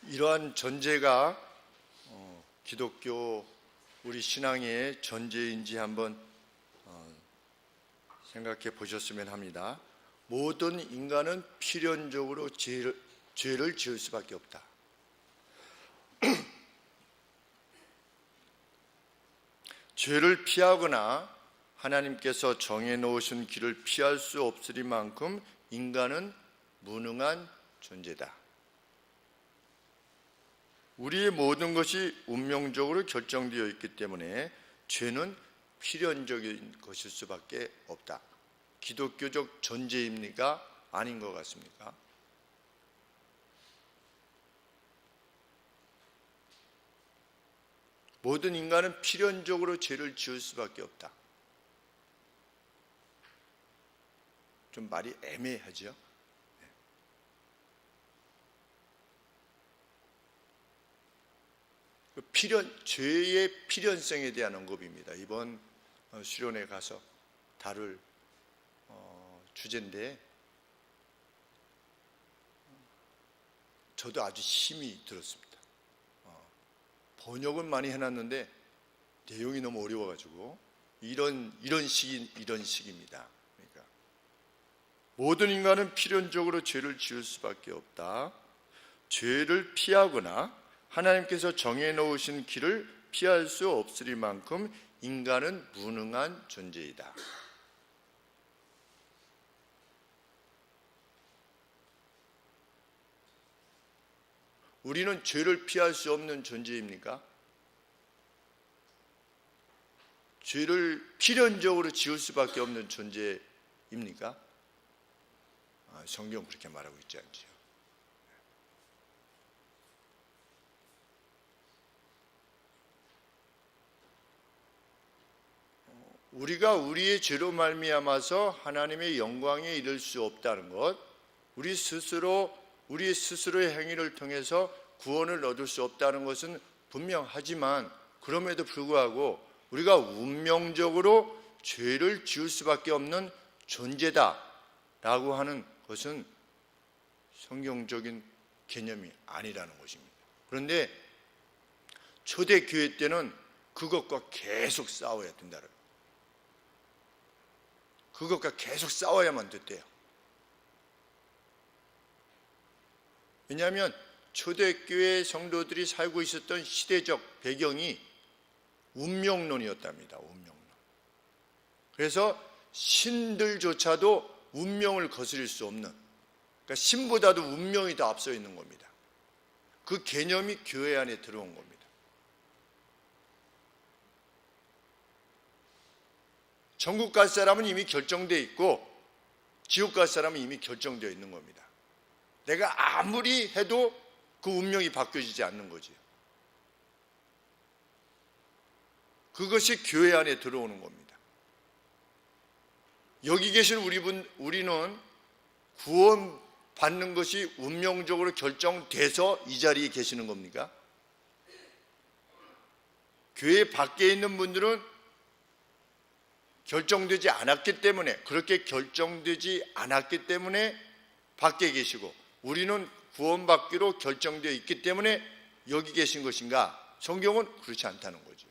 이러한 전제가 기독교 우리 신앙의 전제인지 한번 생각해 보셨으면 합니다. 모든 인간은 필연적으로 죄를 지을 수밖에 없다. 죄를 피하거나 하나님께서 정해놓으신 길을 피할 수 없으리만큼 인간은 무능한 존재다. 우리의 모든 것이 운명적으로 결정되어 있기 때문에 죄는 필연적인 것일 수밖에 없다. 기독교적 전제입니까? 아닌 것 같습니까? 모든 인간은 필연적으로 죄를 지을 수밖에 없다. 좀 말이 애매하죠? 죄의 필연성에 대한 언급입니다. 이번 수련회 가서 다룰 주제인데 저도 아주 힘이 들었습니다. 번역은 많이 해놨는데 내용이 너무 어려워가지고 이런 식입니다. 그러니까 모든 인간은 필연적으로 죄를 지을 수밖에 없다. 죄를 피하거나 하나님께서 정해놓으신 길을 피할 수 없으리만큼 인간은 무능한 존재이다. 우리는 죄를 피할 수 없는 존재입니까? 죄를 필연적으로 지을 수밖에 없는 존재입니까? 성경 그렇게 말하고 있지 않죠. 우리가 우리의 죄로 말미암아서 하나님의 영광에 이를 수 없다는 것, 우리 스스로의 행위를 통해서 구원을 얻을 수 없다는 것은 분명하지만 그럼에도 불구하고 우리가 운명적으로 죄를 지을 수밖에 없는 존재다라고 하는 것은 성경적인 개념이 아니라는 것입니다. 그런데 초대교회 때는 그것과 계속 싸워야 된다는 거예요. 그것과 계속 싸워야만 됐대요. 왜냐하면 초대교회 성도들이 살고 있었던 시대적 배경이 운명론이었답니다. 운명론. 그래서 신들조차도 운명을 거스릴 수 없는, 그러니까 신보다도 운명이 더 앞서 있는 겁니다. 그 개념이 교회 안에 들어온 겁니다. 천국 갈 사람은 이미 결정되어 있고 지옥 갈 사람은 이미 결정되어 있는 겁니다. 내가 아무리 해도 그 운명이 바뀌어지지 않는 거죠. 그것이 교회 안에 들어오는 겁니다. 여기 계신 우리는 구원 받는 것이 운명적으로 결정돼서 이 자리에 계시는 겁니까? 교회 밖에 있는 분들은 결정되지 않았기 때문에, 그렇게 결정되지 않았기 때문에 밖에 계시고 우리는 구원받기로 결정되어 있기 때문에 여기 계신 것인가? 성경은 그렇지 않다는 거죠.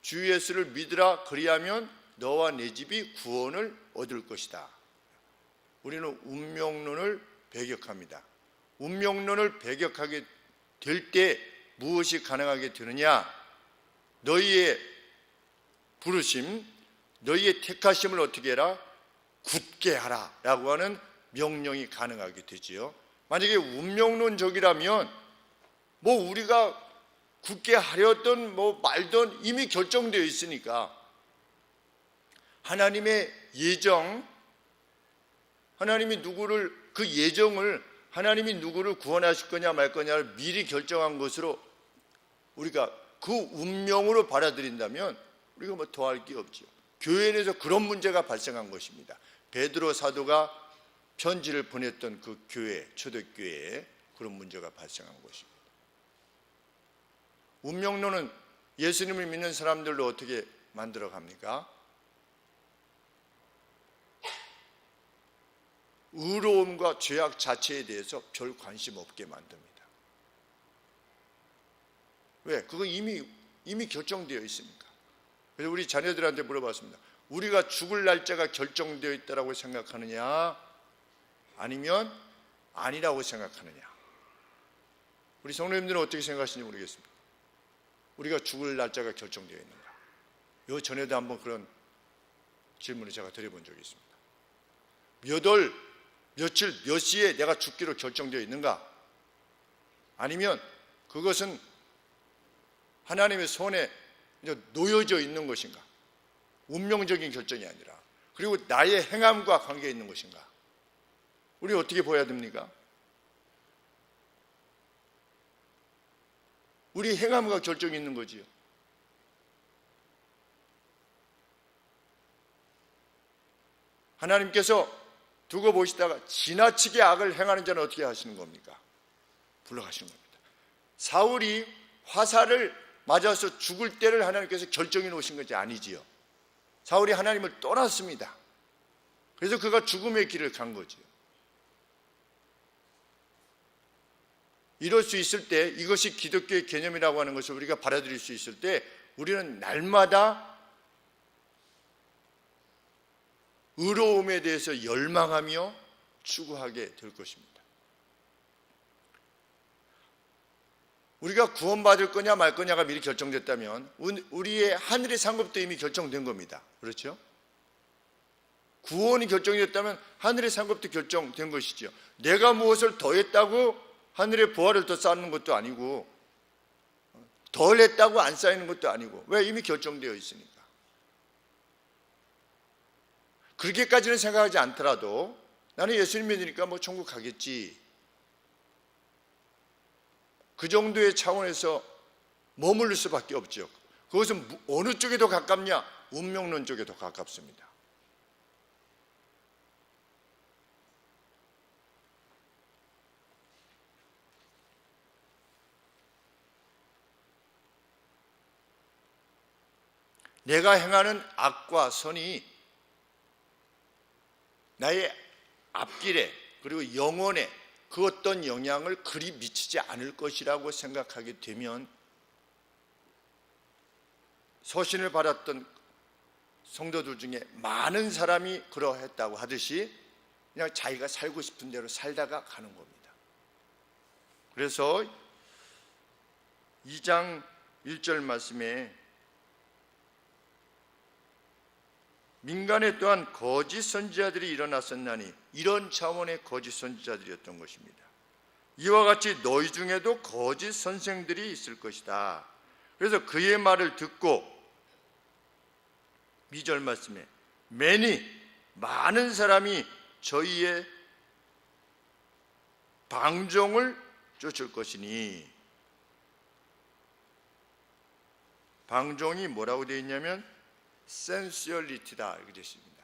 주 예수를 믿으라 그리하면 너와 내 집이 구원을 얻을 것이다. 우리는 운명론을 배격합니다. 운명론을 배격하게 될 때 무엇이 가능하게 되느냐? 너희의 부르심, 너희의 택하심을 어떻게 해라? 굳게 하라 라고 하는 명령이 가능하게 되지요. 만약에 운명론적이라면 우리가 굳게 하려던 말던 이미 결정되어 있으니까 하나님의 예정, 하나님이 그 예정을 하나님이 누구를 구원하실 거냐 말 거냐를 미리 결정한 것으로 우리가 그 운명으로 받아들인다면 우리가 더할 게 없죠. 교회 내에서 그런 문제가 발생한 것입니다. 베드로 사도가 편지를 보냈던 그 교회, 초대교회에 그런 문제가 발생한 것입니다. 운명론은 예수님을 믿는 사람들로 어떻게 만들어 갑니까? 의로움과 죄악 자체에 대해서 별 관심 없게 만듭니다. 왜? 그거 이미 결정되어 있으니까. 그래서 우리 자녀들한테 물어봤습니다. 우리가 죽을 날짜가 결정되어 있다고 생각하느냐, 아니면 아니라고 생각하느냐. 우리 성도님들은 어떻게 생각하시는지 모르겠습니다. 우리가 죽을 날짜가 결정되어 있는가? 요 전에도 한번 그런 질문을 제가 드려본 적이 있습니다. 몇 월, 며칠, 몇 시에 내가 죽기로 결정되어 있는가? 아니면 그것은 하나님의 손에 놓여져 있는 것인가? 운명적인 결정이 아니라, 그리고 나의 행함과 관계에 있는 것인가? 우리 어떻게 보아야 됩니까? 우리 행함과 결정이 있는 거지요. 하나님께서 두고 보시다가 지나치게 악을 행하는 자는 어떻게 하시는 겁니까? 불러가시는 겁니다. 사울이 화살을 맞아서 죽을 때를 하나님께서 결정해 놓으신 것이 아니지요. 사울이 하나님을 떠났습니다. 그래서 그가 죽음의 길을 간 거지요. 이럴 수 있을 때, 이것이 기독교의 개념이라고 하는 것을 우리가 받아들일 수 있을 때, 우리는 날마다 의로움에 대해서 열망하며 추구하게 될 것입니다. 우리가 구원받을 거냐 말 거냐가 미리 결정됐다면 우리의 하늘의 상급도 이미 결정된 겁니다. 그렇죠? 구원이 결정됐다면 하늘의 상급도 결정된 것이죠. 내가 무엇을 더했다고 하늘의 보화를 더 쌓는 것도 아니고, 덜 했다고 안 쌓이는 것도 아니고, 왜? 이미 결정되어 있으니까. 그렇게까지는 생각하지 않더라도 나는 예수님 믿으니까 뭐 천국 가겠지, 그 정도의 차원에서 머무를 수밖에 없죠. 그것은 어느 쪽에 더 가깝냐? 운명론 쪽에 더 가깝습니다. 내가 행하는 악과 선이 나의 앞길에 그리고 영혼에 그 어떤 영향을 그리 미치지 않을 것이라고 생각하게 되면, 서신을 받았던 성도들 중에 많은 사람이 그러했다고 하듯이 그냥 자기가 살고 싶은 대로 살다가 가는 겁니다. 그래서 2장 1절 말씀에 민간에 또한 거짓 선지자들이 일어났었나니, 이런 차원의 거짓 선지자들이었던 것입니다. 이와 같이 너희 중에도 거짓 선생들이 있을 것이다. 그래서 그의 말을 듣고 2절 말씀에 많은 사람이 저희의 방종을 쫓을 것이니, 방종이 뭐라고 되어 있냐면 센수얼리티다 이렇게 되어 있습니다.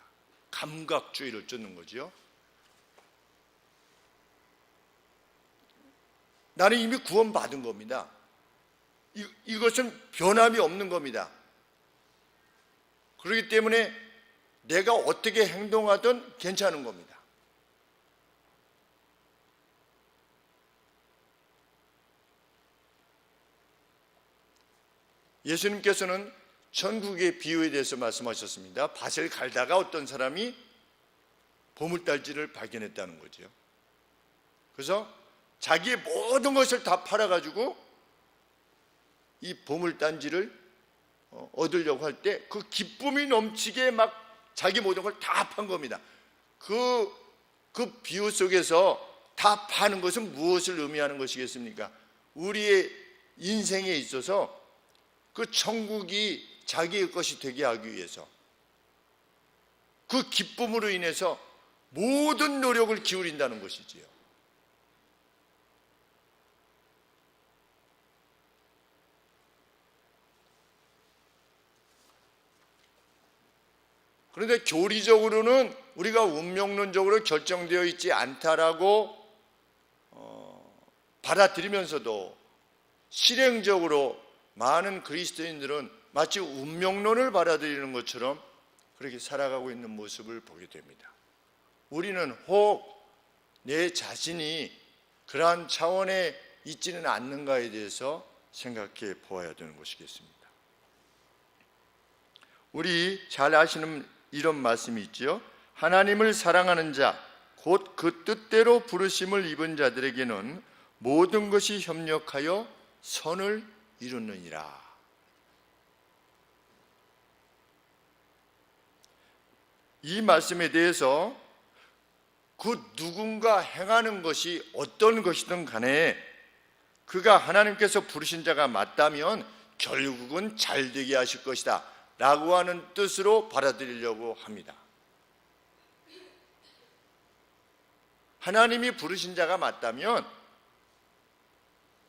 감각주의를 쫓는 거죠. 나는 이미 구원받은 겁니다. 이것은 변함이 없는 겁니다. 그렇기 때문에 내가 어떻게 행동하든 괜찮은 겁니다. 예수님께서는 천국의 비유에 대해서 말씀하셨습니다. 밭을 갈다가 어떤 사람이 보물단지를 발견했다는 거죠. 그래서 자기의 모든 것을 다 팔아가지고 이 보물단지를 얻으려고 할 때 그 기쁨이 넘치게 막 자기 모든 걸 다 판 겁니다. 그 비유 속에서 다 파는 것은 무엇을 의미하는 것이겠습니까? 우리의 인생에 있어서 그 천국이 자기의 것이 되게 하기 위해서 그 기쁨으로 인해서 모든 노력을 기울인다는 것이지요. 그런데 교리적으로는 우리가 운명론적으로 결정되어 있지 않다라고 받아들이면서도 실행적으로 많은 그리스도인들은 마치 운명론을 받아들이는 것처럼 그렇게 살아가고 있는 모습을 보게 됩니다. 우리는 혹 내 자신이 그러한 차원에 있지는 않는가에 대해서 생각해 보아야 되는 것이겠습니다. 우리 잘 아시는 이런 말씀이 있죠. 하나님을 사랑하는 자, 곧 그 뜻대로 부르심을 입은 자들에게는 모든 것이 협력하여 선을 이루느니라. 이 말씀에 대해서 그 누군가 행하는 것이 어떤 것이든 간에 그가 하나님께서 부르신 자가 맞다면 결국은 잘 되게 하실 것이다 라고 하는 뜻으로 받아들이려고 합니다. 하나님이 부르신 자가 맞다면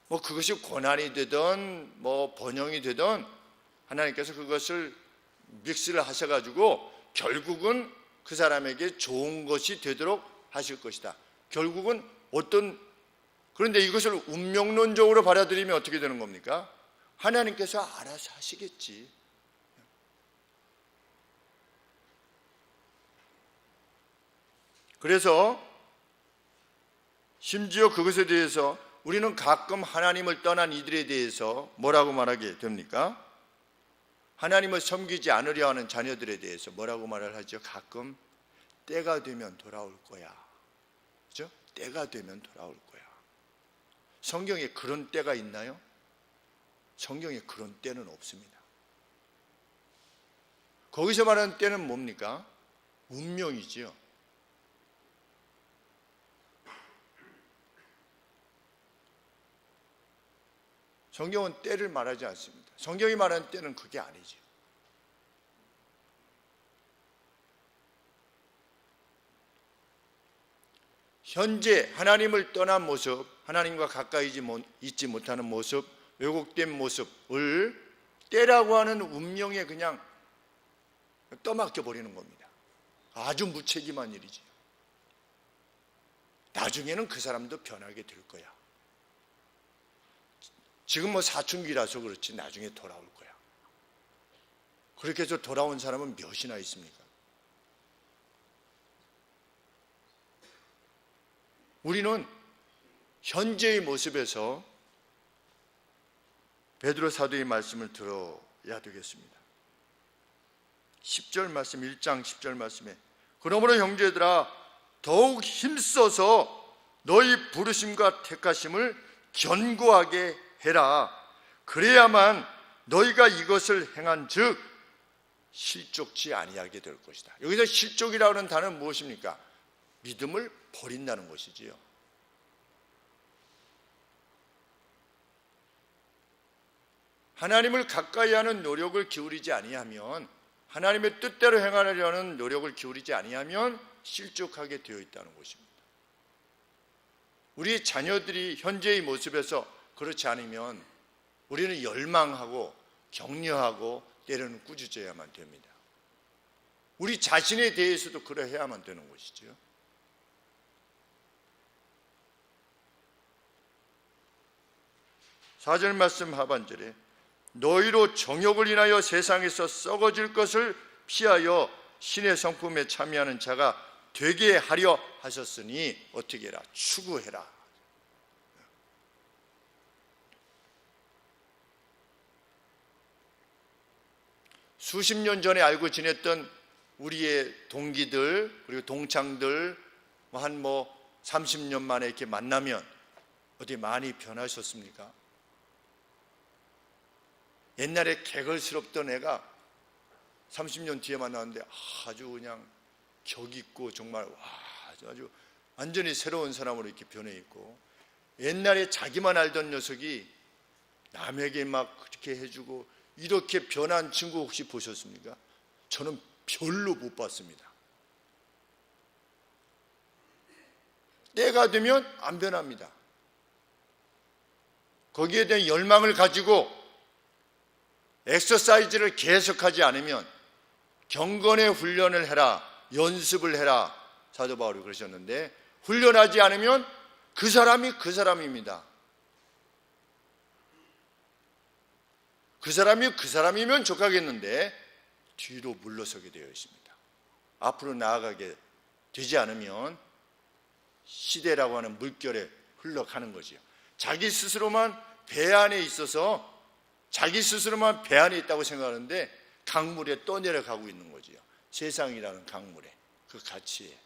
그것이 고난이 되든 번영이 되든 하나님께서 그것을 믹스를 하셔가지고 결국은 그 사람에게 좋은 것이 되도록 하실 것이다. 결국은 그런데 이것을 운명론적으로 받아들이면 어떻게 되는 겁니까? 하나님께서 알아서 하시겠지. 그래서 심지어 그것에 대해서 우리는 가끔 하나님을 떠난 이들에 대해서 뭐라고 말하게 됩니까? 하나님을 섬기지 않으려 하는 자녀들에 대해서 뭐라고 말을 하죠? 가끔 때가 되면 돌아올 거야. 그죠? 때가 되면 돌아올 거야. 성경에 그런 때가 있나요? 성경에 그런 때는 없습니다. 거기서 말하는 때는 뭡니까? 운명이지요. 성경은 때를 말하지 않습니다. 성경이 말하는 때는 그게 아니죠. 현재 하나님을 떠난 모습, 하나님과 가까이 있지 못하는 모습, 왜곡된 모습을 때라고 하는 운명에 그냥 떠맡겨 버리는 겁니다. 아주 무책임한 일이지. 나중에는 그 사람도 변하게 될 거야. 지금 사춘기라서 그렇지 나중에 돌아올 거야. 그렇게 해서 돌아온 사람은 몇이나 있습니까? 우리는 현재의 모습에서 베드로 사도의 말씀을 들어야 되겠습니다. 10절 말씀, 1장 10절 말씀에 그러므로 형제들아 더욱 힘써서 너희 부르심과 택하심을 견고하게 해라. 그래야만 너희가 이것을 행한 즉 실족치 아니하게 될 것이다. 여기서 실족이라고 하는 단어는 무엇입니까? 믿음을 버린다는 것이지요. 하나님을 가까이 하는 노력을 기울이지 아니하면, 하나님의 뜻대로 행하려는 노력을 기울이지 아니하면 실족하게 되어 있다는 것입니다. 우리 자녀들이 현재의 모습에서 그렇지 않으면 우리는 열망하고 격려하고 때로는 꾸짖어야만 됩니다. 우리 자신에 대해서도 그러해야만 되는 것이죠. 사절 말씀 하반절에 너희로 정욕을 인하여 세상에서 썩어질 것을 피하여 신의 성품에 참여하는 자가 되게 하려 하셨으니 어떻게 해라? 추구해라. 수십 년 전에 알고 지냈던 우리의 동기들 그리고 동창들 한 30년 만에 이렇게 만나면 어디 많이 변하셨습니까? 옛날에 개걸스럽던 애가 30년 뒤에 만났는데 아주 그냥 격 있고 정말 아주 완전히 새로운 사람으로 이렇게 변해 있고, 옛날에 자기만 알던 녀석이 남에게 막 그렇게 해주고 이렇게 변한 친구 혹시 보셨습니까? 저는 별로 못 봤습니다. 때가 되면 안 변합니다. 거기에 대한 열망을 가지고 엑서사이즈를 계속하지 않으면, 경건의 훈련을 해라, 연습을 해라, 사도 바울이 그러셨는데, 훈련하지 않으면 그 사람이 그 사람입니다. 그 사람이 그 사람이면 좋겠는데 뒤로 물러서게 되어 있습니다. 앞으로 나아가게 되지 않으면 시대라고 하는 물결에 흘러가는 거지요. 자기 스스로만 배 안에 있어서 자기 스스로만 배 안에 있다고 생각하는데 강물에 떠내려가고 있는 거지요. 세상이라는 강물에, 그 가치에.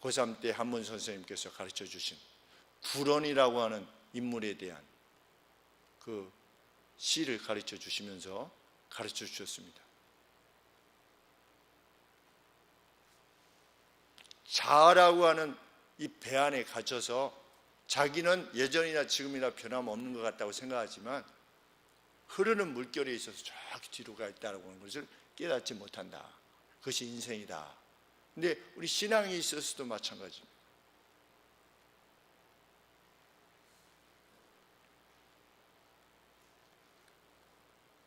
고3 때 한문 선생님께서 가르쳐 주신 구런이라고 하는 인물에 대한 그 시를 가르쳐 주시면서 가르쳐 주셨습니다. 자아라고 하는 이 배 안에 갇혀서 자기는 예전이나 지금이나 변함없는 것 같다고 생각하지만 흐르는 물결에 있어서 저기 뒤로 가 있다는 것을 깨닫지 못한다. 그것이 인생이다. 근데 우리 신앙에 있어서도 마찬가지입니다.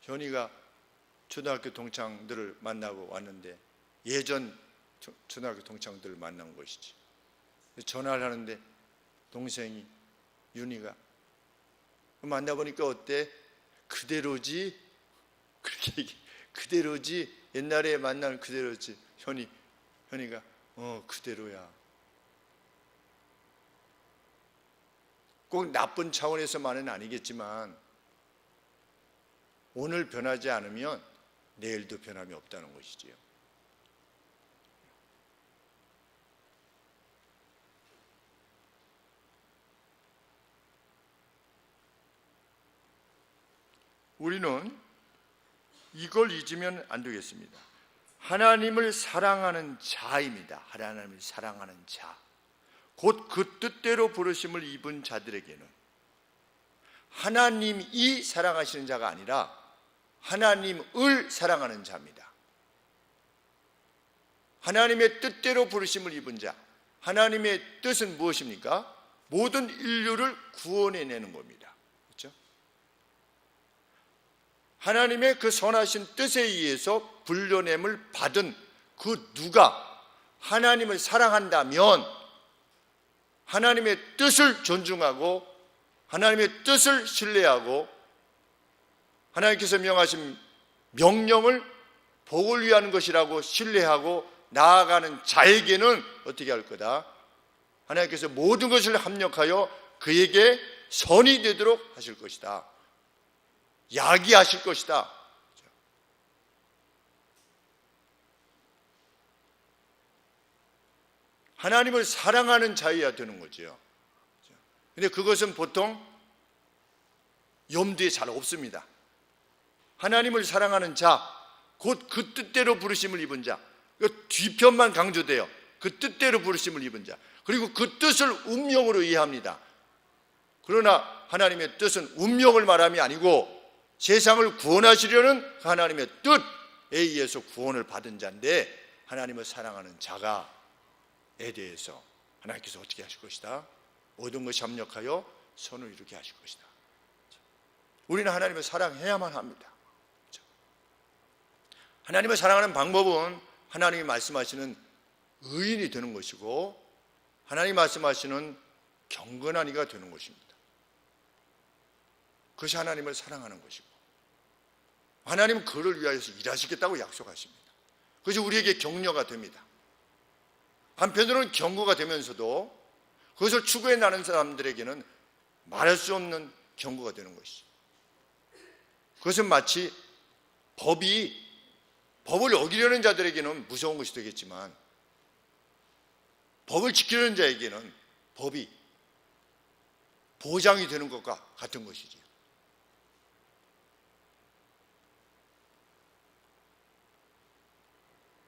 현이가 초등학교 동창들을 만나고 왔는데 예전 초등학교 동창들을 만난 것이지. 전화를 하는데 동생이 윤희가 만나보니까 어때? 그대로지? 그렇게 얘기. 그대로지? 옛날에 만난 그대로지? 현이가 그대로야. 꼭 나쁜 차원에서만은 아니겠지만 오늘 변하지 않으면 내일도 변함이 없다는 것이지요. 우리는 이걸 잊으면 안 되겠습니다. 하나님을 사랑하는 자입니다. 하나님을 사랑하는 자. 곧 그 뜻대로 부르심을 입은 자들에게는 하나님이 사랑하시는 자가 아니라 하나님을 사랑하는 자입니다. 하나님의 뜻대로 부르심을 입은 자. 하나님의 뜻은 무엇입니까? 모든 인류를 구원해내는 겁니다. 그렇죠? 하나님의 그 선하신 뜻에 의해서 불려냄을 받은 그 누가 하나님을 사랑한다면 하나님의 뜻을 존중하고 하나님의 뜻을 신뢰하고 하나님께서 명하신 명령을 복을 위한 것이라고 신뢰하고 나아가는 자에게는 어떻게 할 거다? 하나님께서 모든 것을 합력하여 그에게 선이 되도록 하실 것이다. 야기하실 것이다. 하나님을 사랑하는 자여야 되는 거죠. 근데 그것은 보통 염두에 잘 없습니다. 하나님을 사랑하는 자, 곧 그 뜻대로 부르심을 입은 자. 그 뒤편만 강조돼요. 그 뜻대로 부르심을 입은 자. 그리고 그 뜻을 운명으로 이해합니다. 그러나 하나님의 뜻은 운명을 말함이 아니고 세상을 구원하시려는 하나님의 뜻에 의해서 구원을 받은 자인데 하나님을 사랑하는 자가에 대해서 하나님께서 어떻게 하실 것이다? 모든 것이 합력하여 선을 이루게 하실 것이다. 우리는 하나님을 사랑해야만 합니다. 하나님을 사랑하는 방법은 하나님이 말씀하시는 의인이 되는 것이고 하나님이 말씀하시는 경건한 이가 되는 것입니다. 그것이 하나님을 사랑하는 것이고 하나님은 그를 위하여서 일하시겠다고 약속하십니다. 그것이 우리에게 격려가 됩니다. 한편으로는 경고가 되면서도 그것을 추구해 나가는 사람들에게는 말할 수 없는 경고가 되는 것이죠. 그것은 마치 법을 어기려는 자들에게는 무서운 것이 되겠지만 법을 지키려는 자에게는 법이 보장이 되는 것과 같은 것이지요.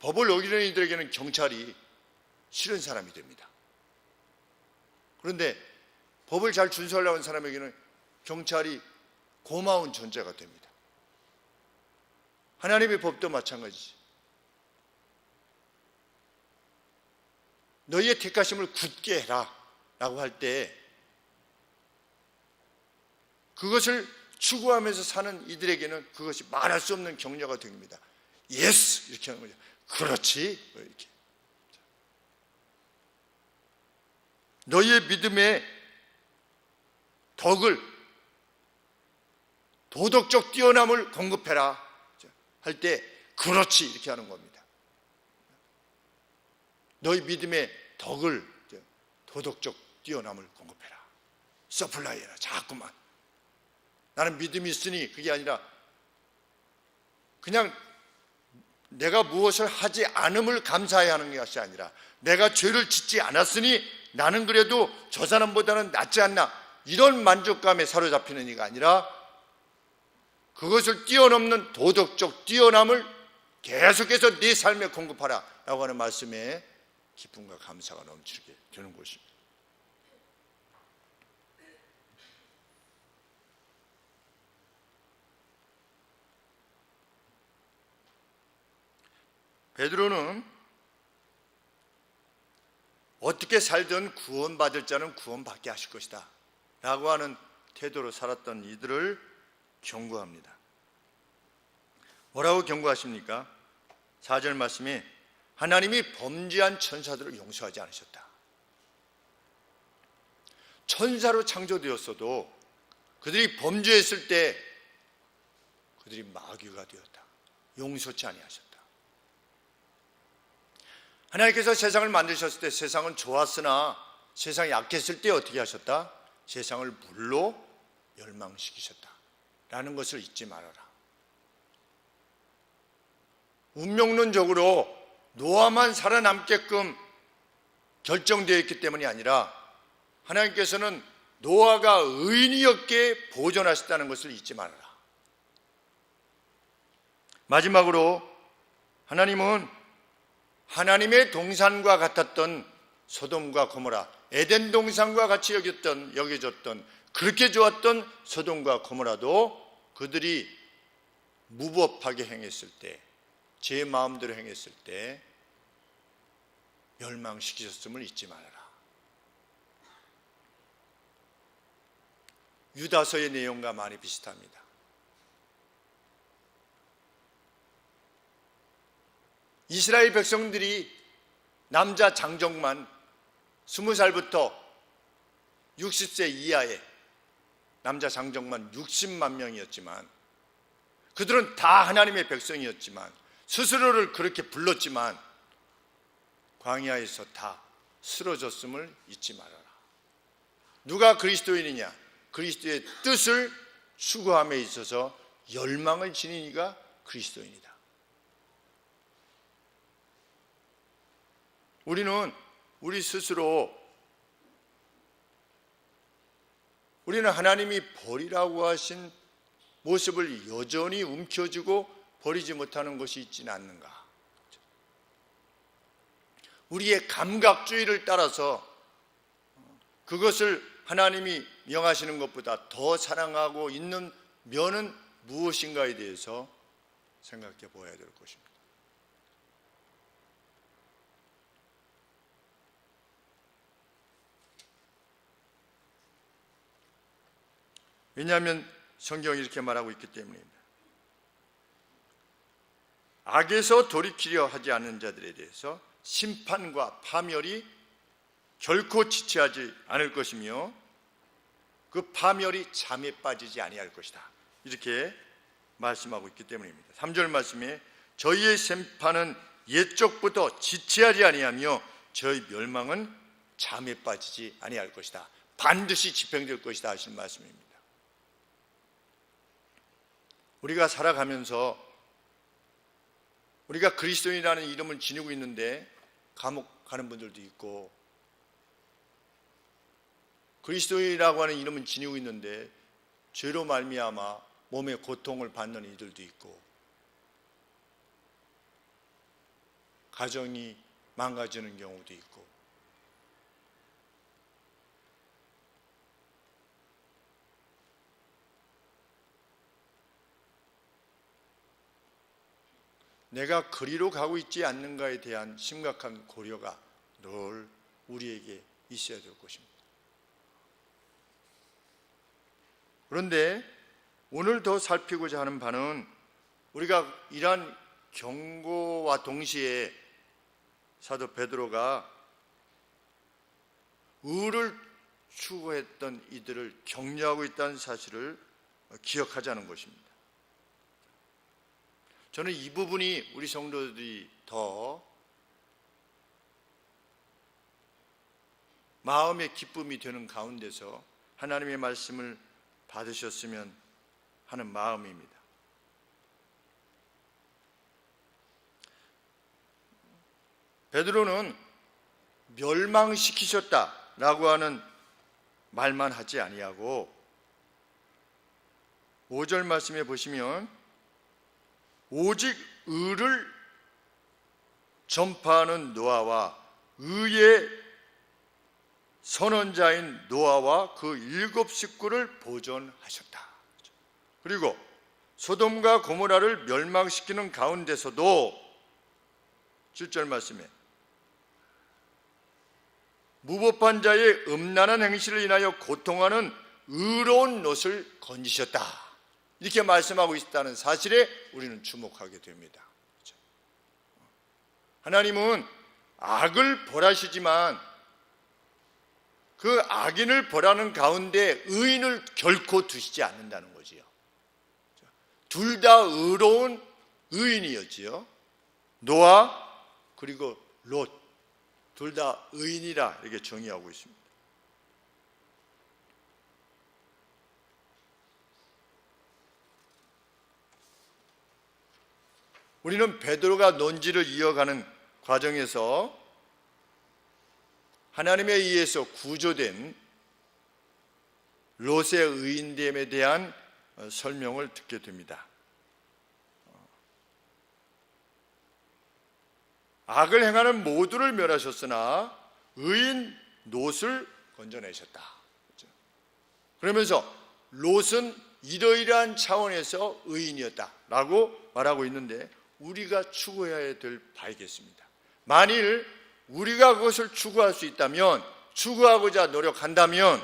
법을 어기려는 이들에게는 경찰이 싫은 사람이 됩니다. 그런데 법을 잘 준수하려고 하는 사람에게는 경찰이 고마운 존재가 됩니다. 하나님의 법도 마찬가지지. 너희의 택하심을 굳게 해라 라고 할 때 그것을 추구하면서 사는 이들에게는 그것이 말할 수 없는 격려가 됩니다. 예스! 이렇게 하는 거죠. 그렇지! 이렇게. 너희의 믿음의 덕을 도덕적 뛰어남을 공급해라 할 때 그렇지 이렇게 하는 겁니다. 너희 믿음의 덕을, 도덕적 뛰어남을 공급해라. 서플라이해라. 자꾸만. 나는 믿음이 있으니, 그게 아니라 그냥 내가 무엇을 하지 않음을 감사해야 하는 것이 아니라, 내가 죄를 짓지 않았으니 나는 그래도 저 사람보다는 낫지 않나, 이런 만족감에 사로잡히는 이가 아니라 그것을 뛰어넘는 도덕적 뛰어남을 계속해서 네 삶에 공급하라 라고 하는 말씀에 기쁨과 감사가 넘치게 되는 것입니다. 베드로는 어떻게 살든 구원받을 자는 구원받게 하실 것이다 라고 하는 태도로 살았던 이들을 경고합니다. 뭐라고 경고하십니까? 4절 말씀에 하나님이 범죄한 천사들을 용서하지 않으셨다. 천사로 창조되었어도 그들이 범죄했을 때 그들이 마귀가 되었다. 용서치 아니하셨다. 하나님께서 세상을 만드셨을 때 세상은 좋았으나 세상이 약했을 때 어떻게 하셨다? 세상을 물로 멸망시키셨다 라는 것을 잊지 말아라. 운명론적으로 노아만 살아남게끔 결정되어 있기 때문이 아니라 하나님께서는 노아가 의인이었기에 보존하셨다는 것을 잊지 말아라. 마지막으로 하나님은 하나님의 동산과 같았던 소돔과 고모라, 에덴 동산과 같이 여겨졌던 그렇게 좋았던 소돔과 고모라도 그들이 무법하게 행했을 때, 제 마음대로 행했을 때 멸망시키셨음을 잊지 말아라. 유다서의 내용과 많이 비슷합니다. 이스라엘 백성들이 남자 장정만 20살부터 60세 이하의 남자 장정만 60만 명이었지만, 그들은 다 하나님의 백성이었지만, 스스로를 그렇게 불렀지만 광야에서 다 쓰러졌음을 잊지 말아라. 누가 그리스도인이냐? 그리스도의 뜻을 추구함에 있어서 열망을 지닌 이가 그리스도인이다. 우리는 우리 스스로, 우리는 하나님이 버리라고 하신 모습을 여전히 움켜쥐고 버리지 못하는 것이 있지는 않는가? 우리의 감각주의를 따라서 그것을 하나님이 명하시는 것보다 더 사랑하고 있는 면은 무엇인가에 대해서 생각해 보아야 될 것입니다. 왜냐하면 성경이 이렇게 말하고 있기 때문입니다. 악에서 돌이키려 하지 않는 자들에 대해서 심판과 파멸이 결코 지체하지 않을 것이며 그 파멸이 잠에 빠지지 아니할 것이다. 이렇게 말씀하고 있기 때문입니다. 3절 말씀에 저희의 심판은 옛적부터 지체하지 아니하며 저희 멸망은 잠에 빠지지 아니할 것이다. 반드시 집행될 것이다 하신 말씀입니다. 우리가 살아가면서 우리가 그리스도인이라는 이름을 지니고 있는데 감옥 가는 분들도 있고, 그리스도인이라고 하는 이름을 지니고 있는데 죄로 말미암아 몸의 고통을 받는 이들도 있고, 가정이 망가지는 경우도 있고, 내가 그리로 가고 있지 않는가에 대한 심각한 고려가 늘 우리에게 있어야 될 것입니다. 그런데 오늘 더 살피고자 하는 바는, 우리가 이러한 경고와 동시에 사도 베드로가 의를 추구했던 이들을 격려하고 있다는 사실을 기억하자는 것입니다. 저는 이 부분이 우리 성도들이 더 마음의 기쁨이 되는 가운데서 하나님의 말씀을 받으셨으면 하는 마음입니다. 베드로는 멸망시키셨다라고 하는 말만 하지 아니하고 5절 말씀에 보시면 오직 의를 전파하는 노아와 의의 선언자인 노아와 그 7 식구를 보존하셨다. 그리고 소돔과 고모라를 멸망시키는 가운데서도 7절 말씀에 무법한 자의 음란한 행실을 인하여 고통하는 의로운 롯을 건지셨다. 이렇게 말씀하고 있다는 사실에 우리는 주목하게 됩니다. 하나님은 악을 벌하시지만 그 악인을 벌하는 가운데 의인을 결코 두시지 않는다는 거지요. 둘 다 의로운 의인이었지요. 노아 그리고 롯 둘 다 의인이라 이렇게 정의하고 있습니다. 우리는 베드로가 논지를 이어가는 과정에서 하나님에 의해서 구조된 롯의 의인됨에 대한 설명을 듣게 됩니다. 악을 행하는 모두를 멸하셨으나 의인 롯을 건져내셨다. 그러면서 롯은 이러이러한 차원에서 의인이었다라고 말하고 있는데 우리가 추구해야 될 바이겠습니다. 만일 우리가 그것을 추구할 수 있다면, 추구하고자 노력한다면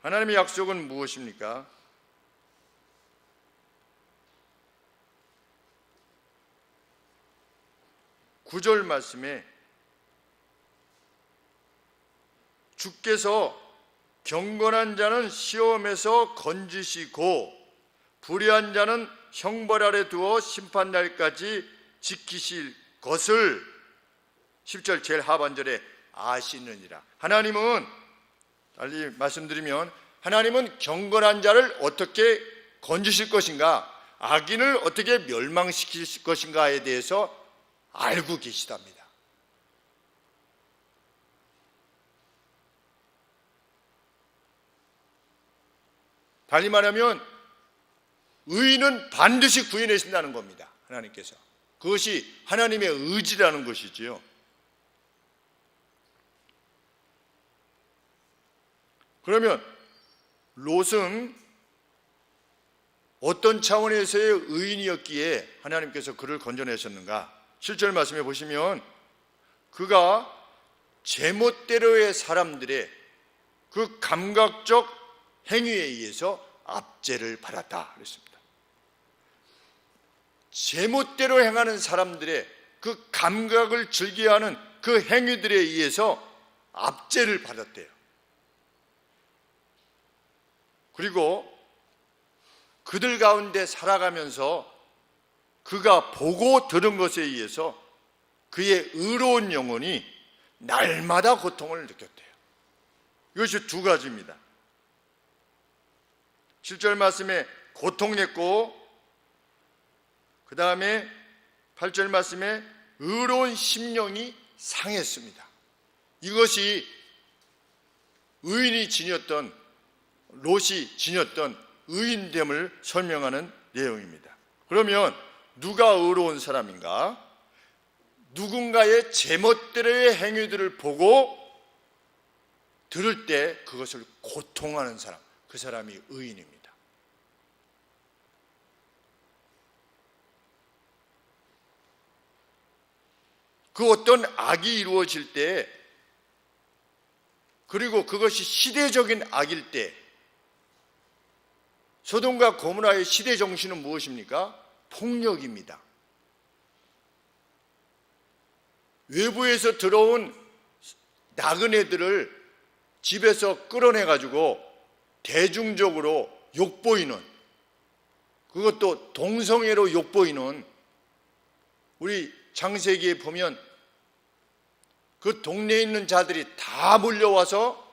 하나님의 약속은 무엇입니까? 구절 말씀에 주께서 경건한 자는 시험에서 건지시고 불의한 자는 형벌 아래 두어 심판날까지 지키실 것을 10절 제일 하반절에 아시느니라. 하나님은 달리 말씀드리면 하나님은 경건한 자를 어떻게 건지실 것인가, 악인을 어떻게 멸망시킬 것인가에 대해서 알고 계시답니다. 달리 말하면 의인은 반드시 구해내신다는 겁니다. 하나님께서. 그것이 하나님의 의지라는 것이지요. 그러면 롯은 어떤 차원에서의 의인이었기에 하나님께서 그를 건져내셨는가? 7절 말씀해 보시면 그가 제멋대로의 사람들의 그 감각적 행위에 의해서 압제를 받았다 그랬습니다. 제멋대로 행하는 사람들의 그 감각을 즐겨하는 그 행위들에 의해서 압제를 받았대요. 그리고 그들 가운데 살아가면서 그가 보고 들은 것에 의해서 그의 의로운 영혼이 날마다 고통을 느꼈대요. 이것이 두 가지입니다. 7절 말씀에 고통냈고 그 다음에 8절 말씀에 의로운 심령이 상했습니다. 이것이 의인이 지녔던, 롯이 지녔던 의인됨을 설명하는 내용입니다. 그러면 누가 의로운 사람인가? 누군가의 제멋대로의 행위들을 보고 들을 때 그것을 고통하는 사람, 그 사람이 의인입니다. 그 어떤 악이 이루어질 때, 그리고 그것이 시대적인 악일 때, 소돔과 고모라의 시대 정신은 무엇입니까? 폭력입니다. 외부에서 들어온 나그네들을 집에서 끌어내가지고 대중적으로 욕보이는, 그것도 동성애로 욕보이는, 우리 창세기에 보면 그 동네에 있는 자들이 다 몰려와서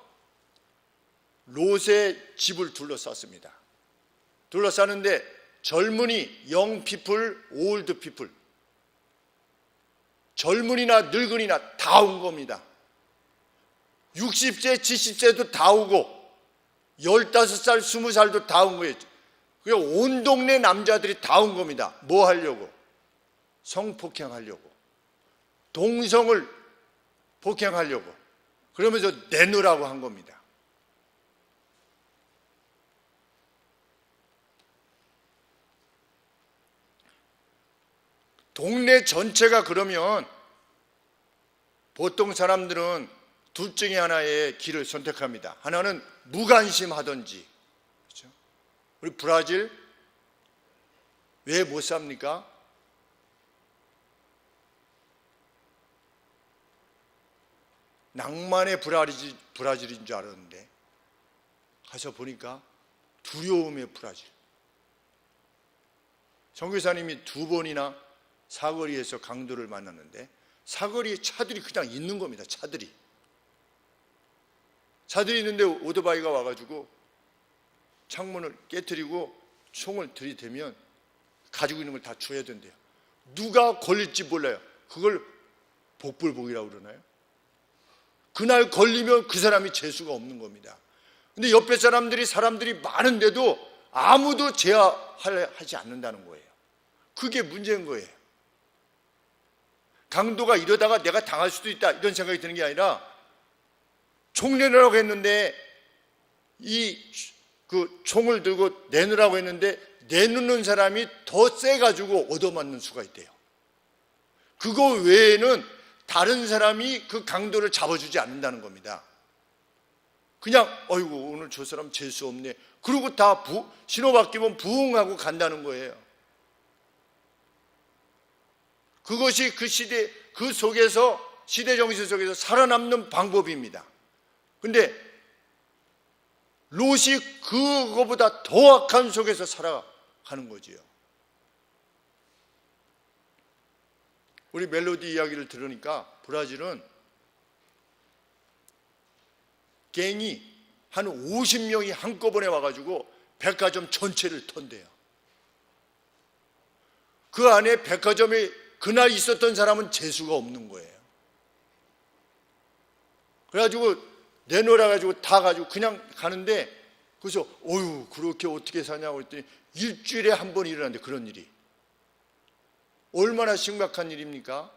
롯의 집을 둘러쌌습니다. 둘러싸는데 젊은이, young people, old people, 젊은이나 늙은이나 다 온 겁니다. 60세, 70세도 다 오고 15살, 20살도 다 온 거예요. 온 동네 남자들이 다 온 겁니다. 뭐 하려고? 성폭행하려고, 동성을 폭행하려고, 그러면서 내놓으라고 한 겁니다. 동네 전체가 그러면 보통 사람들은 둘 중에 하나의 길을 선택합니다. 하나는 무관심하든지. 그렇죠? 우리 브라질 왜 못 삽니까? 낭만의 브라질인 줄 알았는데 가서 보니까 두려움의 브라질. 선교사님이 2번이나 사거리에서 강도를 만났는데 사거리에 차들이 그냥 있는 겁니다. 차들이 있는데 오토바이가 와가지고 창문을 깨트리고 총을 들이대면 가지고 있는 걸 다 줘야 된대요. 누가 걸릴지 몰라요. 그걸 복불복이라고 그러나요? 그날 걸리면 그 사람이 재수가 없는 겁니다. 근데 옆에 사람들이 많은데도 아무도 제어하지 않는다는 거예요. 그게 문제인 거예요. 강도가 이러다가 내가 당할 수도 있다 이런 생각이 드는 게 아니라 총 내놓으라고 했는데 그 총을 들고 내놓으라고 했는데 내놓는 사람이 더 세가지고 얻어맞는 수가 있대요. 그거 외에는 다른 사람이 그 강도를 잡아주지 않는다는 겁니다. 그냥 어이구 오늘 저 사람 재수 없네 그러고 다 신호 바뀌면 부응하고 간다는 거예요. 그것이 그 시대 그 속에서 시대 정신 속에서 살아남는 방법입니다. 근데 롯이 그거보다 더 악한 속에서 살아가는 거지요. 우리 멜로디 이야기를 들으니까 브라질은 갱이 한 50명이 한꺼번에 와가지고 백화점 전체를 턴대요. 그 안에 백화점에 그날 있었던 사람은 재수가 없는 거예요. 그래가지고 내놓으라 가지고 다 가지고 그냥 가는데 그래서 어휴 그렇게 어떻게 사냐고 그랬더니 일주일에 한 번 일어나는데 그런 일이 얼마나 심각한 일입니까?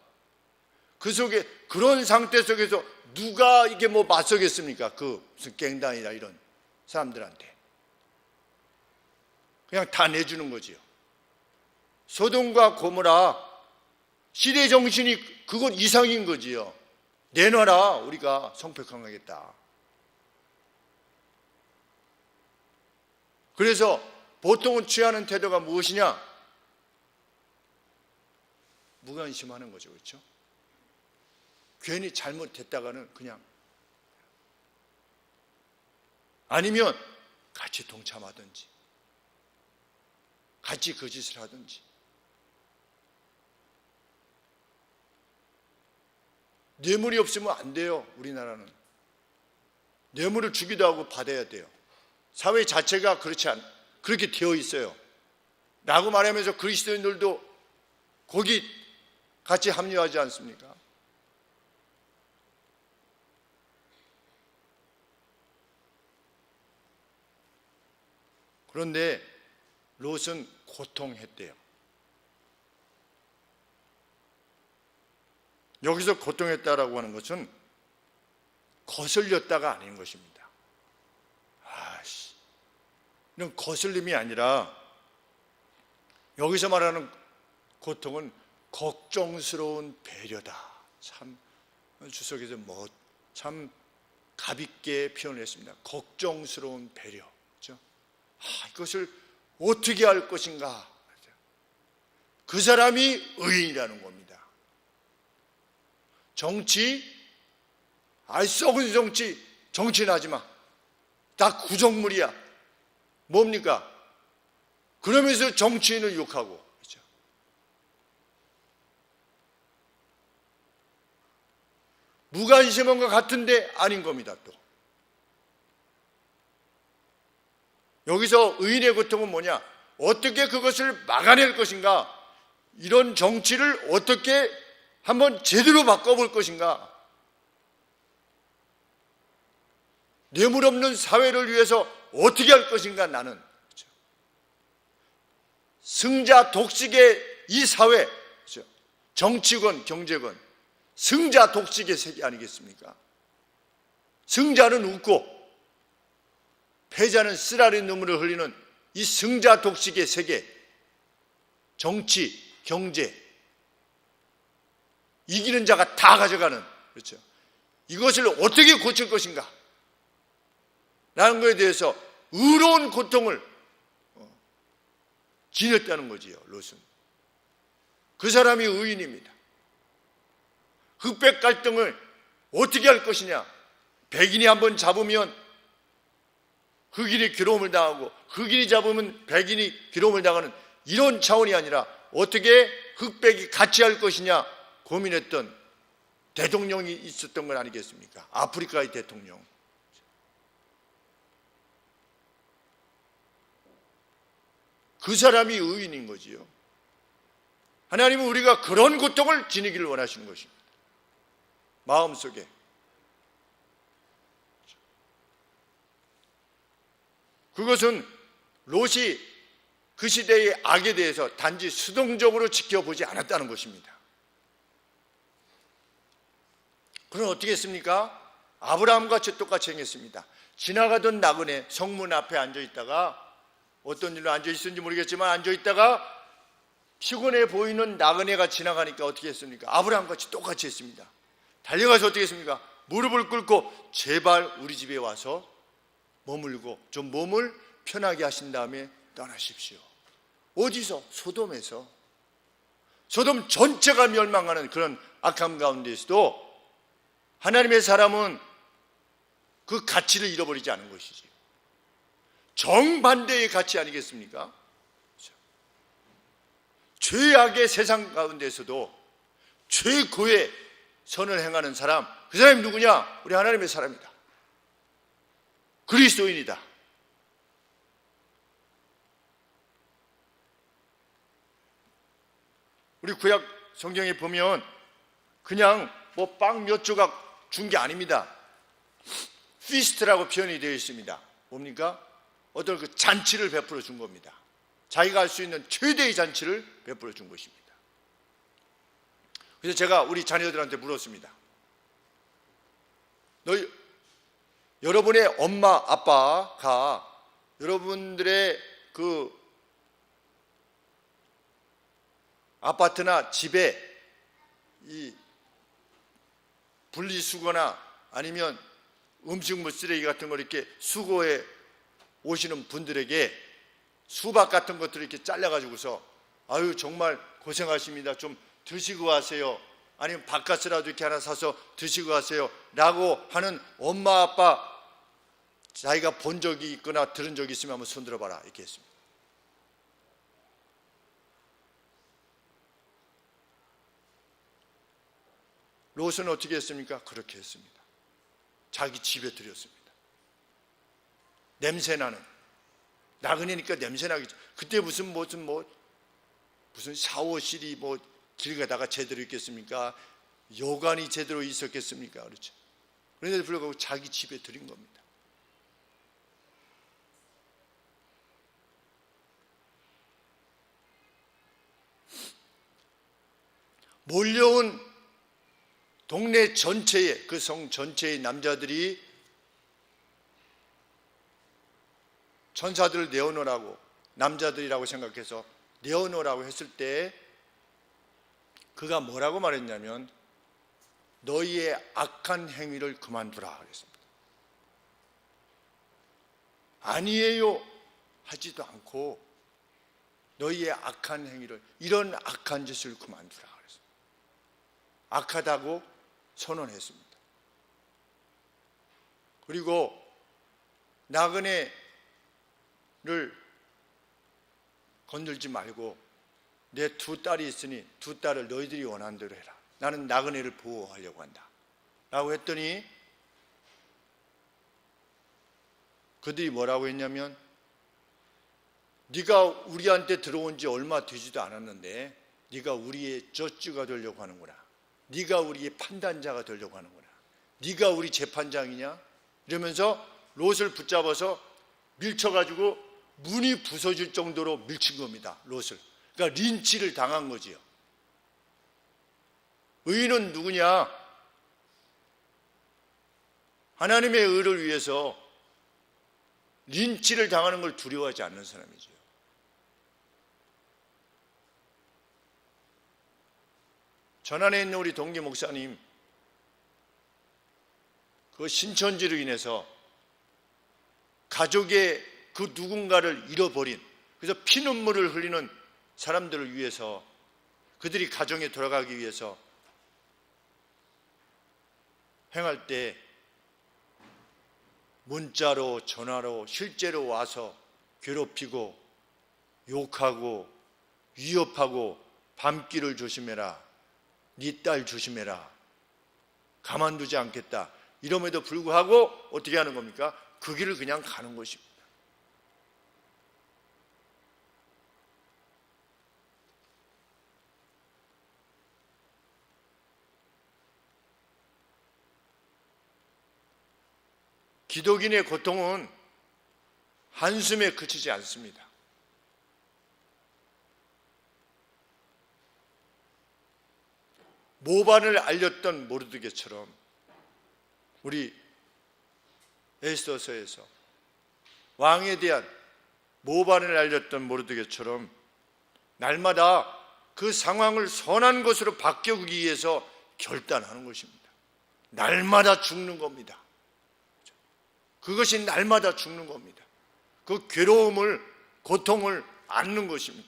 그 속에 그런 상태 속에서 누가 이게 뭐 맞서겠습니까? 그 무슨 갱단이나 이런 사람들한테 그냥 다 내주는 거지요. 소돔과 고모라 시대 정신이 그것 이상인 거지요. 내놔라 우리가 성폭행하겠다. 그래서 보통은 취하는 태도가 무엇이냐? 무관심하는 거죠. 그렇죠? 괜히 잘못됐다가는 그냥 아니면 같이 동참하든지 같이 그 짓을 하든지 뇌물이 없으면 안 돼요. 우리나라는 뇌물을 주기도 하고 받아야 돼요. 사회 자체가 그렇게 되어 있어요. 라고 말하면서 그리스도인들도 거기 같이 합류하지 않습니까? 그런데 롯은 고통했대요. 여기서 고통했다라고 하는 것은 거슬렸다가 아닌 것입니다. 이런 거슬림이 아니라 여기서 말하는 고통은 걱정스러운 배려다. 참 주석에서 참 가볍게 표현했습니다. 걱정스러운 배려. 그렇죠? 이것을 어떻게 할 것인가. 그 사람이 의인이라는 겁니다. 정치, 썩은 정치는 하지 마. 다 구정물이야. 뭡니까? 그러면서 정치인을 욕하고. 그렇죠? 무관심한 것 같은데 아닌 겁니다. 또 여기서 의인의 고통은 뭐냐? 어떻게 그것을 막아낼 것인가? 이런 정치를 어떻게 한번 제대로 바꿔볼 것인가? 뇌물 없는 사회를 위해서 어떻게 할 것인가? 나는 승자 독식의 이 사회, 정치권, 경제권, 승자 독식의 세계 아니겠습니까? 승자는 웃고 패자는 쓰라린 눈물을 흘리는 이 승자 독식의 세계, 정치, 경제, 이기는 자가 다 가져가는, 그렇죠? 이것을 어떻게 고칠 것인가? 라는 것에 대해서 의로운 고통을 지녔다는 거지요, 롯은. 그 사람이 의인입니다. 흑백 갈등을 어떻게 할 것이냐? 백인이 한번 잡으면 흑인이 괴로움을 당하고 흑인이 잡으면 백인이 괴로움을 당하는 이런 차원이 아니라 어떻게 흑백이 같이 할 것이냐 고민했던 대통령이 있었던 건 아니겠습니까? 아프리카의 대통령. 그 사람이 의인인 거지요. 하나님은 우리가 그런 고통을 지니기를 원하시는 것입니다. 마음속에. 그것은 롯이 그 시대의 악에 대해서 단지 수동적으로 지켜보지 않았다는 것입니다. 그럼 어떻게 했습니까? 아브라함같이 똑같이 행했습니다. 지나가던 나그네 성문 앞에 앉아있다가 어떤 일로 앉아있었는지 모르겠지만 앉아있다가 피곤해 보이는 나그네가 지나가니까 어떻게 했습니까? 아브라함같이 똑같이 했습니다. 달려가서 어떻게 했습니까? 무릎을 꿇고 제발 우리 집에 와서 머물고 좀 몸을 편하게 하신 다음에 떠나십시오. 어디서? 소돔에서. 소돔 전체가 멸망하는 그런 악함 가운데에서도 하나님의 사람은 그 가치를 잃어버리지 않은 것이지. 정반대의 가치 아니겠습니까? 죄악의 세상 가운데서도 최고의 선을 행하는 사람, 그 사람이 누구냐? 우리 하나님의 사람이다. 그리스도인이다. 우리 구약 성경에 보면 그냥 뭐 빵 몇 조각 준 게 아닙니다. 피스트라고 표현이 되어 있습니다. 뭡니까? 어떤 그 잔치를 베풀어 준 겁니다. 자기가 할 수 있는 최대의 잔치를 베풀어 준 것입니다. 그래서 제가 우리 자녀들한테 물었습니다. 여러분의 엄마, 아빠가 여러분들의 그 아파트나 집에 이 분리수거나 아니면 음식물 쓰레기 같은 걸 이렇게 수거해 오시는 분들에게 수박 같은 것들을 이렇게 잘라가지고서 아유 정말 고생하십니다. 좀 드시고 가세요. 아니면 바깥이라도 이렇게 하나 사서 드시고 가세요. 라고 하는 엄마, 아빠 자기가 본 적이 있거나 들은 적이 있으면 한번 손 들어봐라. 이렇게 했습니다. 롯은 어떻게 했습니까? 그렇게 했습니다. 자기 집에 들였습니다. 냄새나는, 나그네니까 냄새나겠죠. 그때 무슨 샤워실이 길 가다가 제대로 있겠습니까? 여관이 제대로 있었겠습니까? 그렇죠. 그런데도 불구하고 자기 집에 들인 겁니다. 몰려온 동네 전체의 그 성 전체의 남자들이 천사들을 내어놓으라고 남자들이라고 생각해서 내어놓으라고 했을 때 그가 뭐라고 말했냐면 너희의 악한 행위를 그만두라 그랬습니다. 아니에요 하지도 않고 너희의 악한 행위를 이런 악한 짓을 그만두라 그랬습니다. 악하다고 선언했습니다. 그리고 나그네를 건들지 말고 내 두 딸이 있으니 두 딸을 너희들이 원하는 대로 해라. 나는 나그네를 보호하려고 한다 라고 했더니 그들이 뭐라고 했냐면, 네가 우리한테 들어온 지 얼마 되지도 않았는데 네가 우리의 저주가 되려고 하는구나. 네가 우리의 판단자가 되려고 하는구나. 네가 우리 재판장이냐? 이러면서 롯을 붙잡아서 밀쳐가지고 문이 부서질 정도로 밀친 겁니다. 롯을. 그러니까 린치를 당한 거지요. 의인은 누구냐? 하나님의 의를 위해서 린치를 당하는 걸 두려워하지 않는 사람이죠. 전안에 있는 우리 동기 목사님, 그 신천지로 인해서 가족의 그 누군가를 잃어버린, 그래서 피눈물을 흘리는 사람들을 위해서, 그들이 가정에 돌아가기 위해서 행할 때 문자로 전화로 실제로 와서 괴롭히고 욕하고 위협하고 밤길을 조심해라, 네 딸 조심해라, 가만두지 않겠다, 이럼에도 불구하고 어떻게 하는 겁니까? 그 길을 그냥 가는 것입니다. 기독인의 고통은 한숨에 그치지 않습니다. 모반을 알렸던 모르드게처럼 우리 에스더서에서 왕에 대한 모반을 알렸던 모르드게처럼 날마다 그 상황을 선한 것으로 바꾸기 위해서 결단하는 것입니다. 날마다 죽는 겁니다. 그것이 날마다 죽는 겁니다. 그 괴로움을, 고통을 안는 것입니다.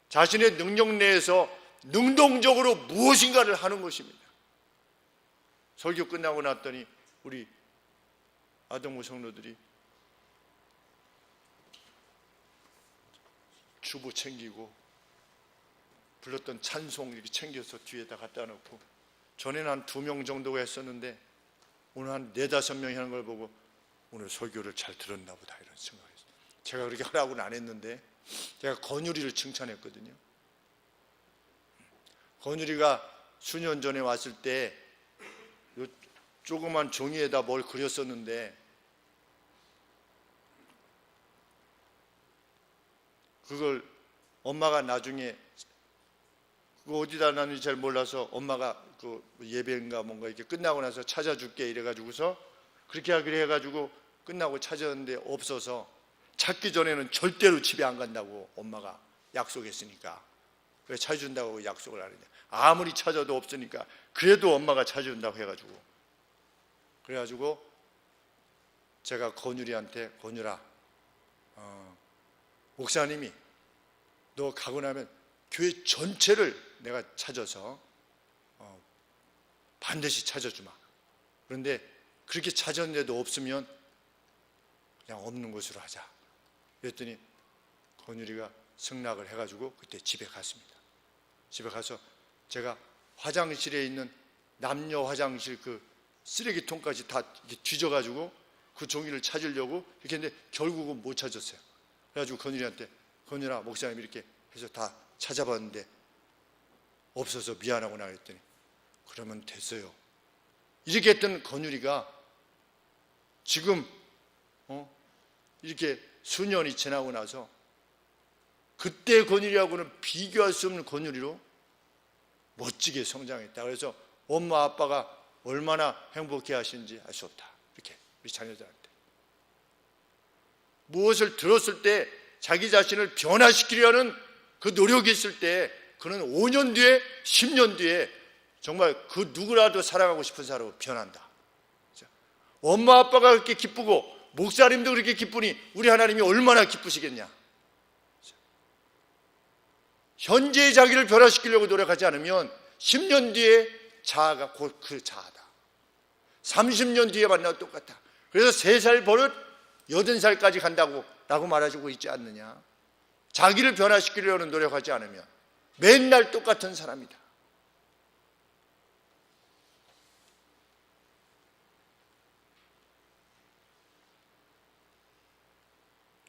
자신의 능력 내에서 능동적으로 무엇인가를 하는 것입니다. 설교 끝나고 났더니 우리 아동부 성도들이 주보 챙기고 불렀던 찬송 이렇게 챙겨서 뒤에다 갖다 놓고, 전에는 한 2명 정도가 했었는데 오늘 한 4-5명이 하는 걸 보고 오늘 설교를 잘 들었나 보다 이런 생각했어요. 제가 그렇게 하라고는 안 했는데 제가 권율이를 칭찬했거든요. 권율이가 수년 전에 왔을 때 조그만 종이에다 뭘 그렸었는데 그걸 엄마가 나중에 그거 어디다 놨는지 잘 몰라서 엄마가 그 예배인가 뭔가 이렇게 끝나고 나서 찾아줄게 이래가지고서 그렇게 하기로 해가지고 끝나고 찾았는데 없어서, 찾기 전에는 절대로 집에 안 간다고 엄마가 약속했으니까 그래서 찾아준다고 약속을 안 했는데 아무리 찾아도 없으니까 그래도 엄마가 찾아준다고 해가지고, 그래가지고 제가 권율이한테, 권율아, 목사님이 너 가고 나면 교회 전체를 내가 찾아서 반드시 찾아주마. 그런데 그렇게 찾았는데도 없으면 그냥 없는 것으로 하자. 그랬더니 권율이가 승낙을 해가지고 그때 집에 갔습니다. 집에 가서 제가 화장실에 있는 남녀 화장실 그 쓰레기통까지 다 뒤져가지고 그 종이를 찾으려고 이렇게 했는데 결국은 못 찾았어요. 그래가지고 권율이한테, 권율아, 목사님 이렇게 해서 다 찾아봤는데 없어서 미안하구나 했더니 그러면 됐어요. 이렇게 했던 권율이가 지금 이렇게 수년이 지나고 나서 그때 권율이하고는 비교할 수 없는 권율이로 멋지게 성장했다. 그래서 엄마 아빠가 얼마나 행복해 하시는지 알 수 없다. 이렇게 우리 자녀들한테 무엇을 들었을 때 자기 자신을 변화시키려는 그 노력이 있을 때 그는 5년 뒤에 10년 뒤에 정말 그 누구라도 사랑하고 싶은 사람으로 변한다. 엄마 아빠가 그렇게 기쁘고 목사님도 그렇게 기쁘니 우리 하나님이 얼마나 기쁘시겠냐. 현재의 자기를 변화시키려고 노력하지 않으면 10년 뒤에 자아가 곧 그 자아다. 30년 뒤에 만나도 똑같다. 그래서 3살 버릇 80살까지 간다고 라고 말해주고 있지 않느냐. 자기를 변화시키려는 노력하지 않으면 맨날 똑같은 사람이다.